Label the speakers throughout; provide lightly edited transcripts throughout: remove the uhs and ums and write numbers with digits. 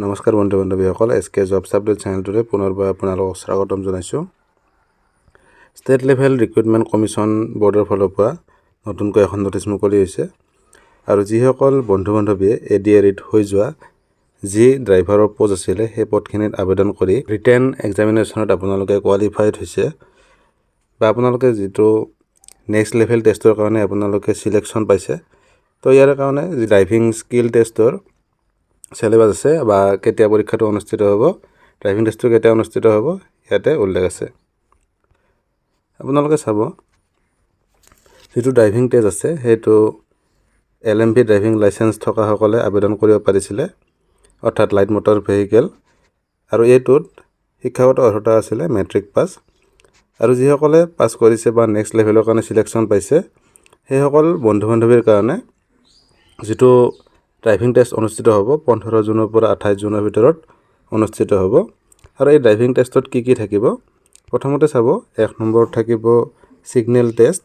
Speaker 1: নমস্কাৰ বন্ধু বান্ধৱীসকল এছকে jobs update চেনেলটোৰে পুনৰবাৰ আপোনালোকক স্বাগতম জনাইছোঁ। ষ্টেট লেভেল ৰিক্ৰুটমেণ্ট কমিশ্যন বৰ্ডৰ ফালৰ পৰা নতুনকৈ এখন নটিচ মুকলি হৈছে আৰু যিসকল বন্ধু বান্ধৱীয়ে ADARত হৈ যোৱা যি ড্ৰাইভাৰৰ পোষ্ট আছিলে সেই পদখিনিত আবেদন কৰি ৰিটেন এক্সামিনেশ্যনত আপোনালোকে কোৱালিফাইড হৈছে বা আপোনালোকে যিটো নেক্সট লেভেল টেষ্টৰ কাৰণে আপোনালোকে সিলেকশ্যন পাইছে, তো ইয়াৰ কাৰণে যি ড্ৰাইভিং স্কিল টেষ্টৰ সিলেবাস আছে বা কেতিয়া পৰীক্ষাটো অনুষ্ঠিত হ'ব, ড্ৰাইভিং টেষ্টটো কেতিয়া অনুষ্ঠিত হ'ব ইয়াতে উল্লেখ আছে। আপোনালোকে চাব যিটো ড্ৰাইভিং টেষ্ট আছে সেইটো LMV ড্ৰাইভিং লাইসেন্স থকাসকলে আবেদন কৰিব পাৰিছিলে, অৰ্থাৎ লাইট মটৰ ভেহিকেল, আৰু এইটোত শিক্ষাগত অৰ্হতা আছিলে মেট্ৰিক পাছ। আৰু যিসকলে পাছ কৰিছে বা নেক্সট লেভেলৰ কাৰণে সিলেকশ্যন পাইছে সেইসকল বন্ধু বান্ধৱীৰ কাৰণে যিটো ড্ৰাইভিং টেষ্ট অনুষ্ঠিত হ'ব 15 জুনৰ পৰা 28 জুনৰ ভিতৰত অনুষ্ঠিত হ'ব। আৰু এই ড্ৰাইভিং টেষ্টত কি কি থাকিব, প্ৰথমতে চাব 1 নম্বৰত থাকিব সিগনেল টেষ্ট,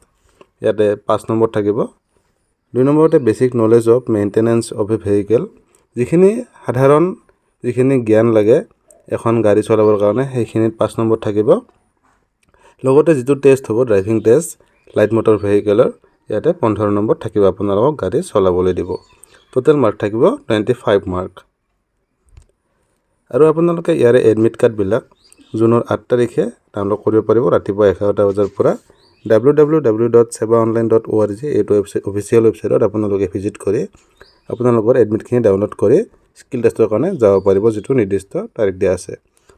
Speaker 1: ইয়াতে 5 নম্বৰ থাকিব। 2 নম্বৰতে basic knowledge of maintenance of A vehicle, যিখিনি সাধাৰণ যিখিনি জ্ঞান লাগে এখন গাড়ী চলাবৰ কাৰণে সেইখিনিত 5 নম্বৰ থাকিব। লগতে যিটো টেষ্ট হ'ব ড্ৰাইভিং টেষ্ট লাইট মটৰ ভেহিকেলৰ, ইয়াতে 15 নম্বৰ থাকিব, আপোনালোকক গাড়ী চলাবলৈ দিব। টোটেল মাৰ্ক থাকিব 25 মাৰ্ক। আৰু আপোনালোকে ইয়াৰে এডমিট কাৰ্ডবিলাক জুনৰ 8 তাৰিখে ডাউনলোড কৰিব পাৰিব ৰাতিপুৱা 11টা বজাৰ পৰা www.sevaonline.org এইটো অফিচিয়েল ৱেবছাইটত আপোনালোকে ভিজিট কৰি আপোনালোকৰ এডমিটখিনি ডাউনলোড কৰি স্কিল টেষ্টৰ কাৰণে যাব পাৰিব, যিটো নিৰ্দিষ্ট তাৰিখ দিয়া আছে।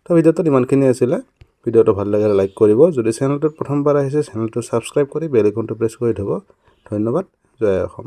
Speaker 1: তো ভিডিঅ'টোত ইমানখিনি আছিলে। ভিডিঅ'টো ভাল লাগিলে লাইক কৰিব, যদি চেনেলটোত প্ৰথমবাৰ আহিছে চেনেলটো ছাবস্ক্ৰাইব কৰি বেল আইকনটো প্ৰেছ কৰি থ'ব। ধন্যবাদ। জয় অসম।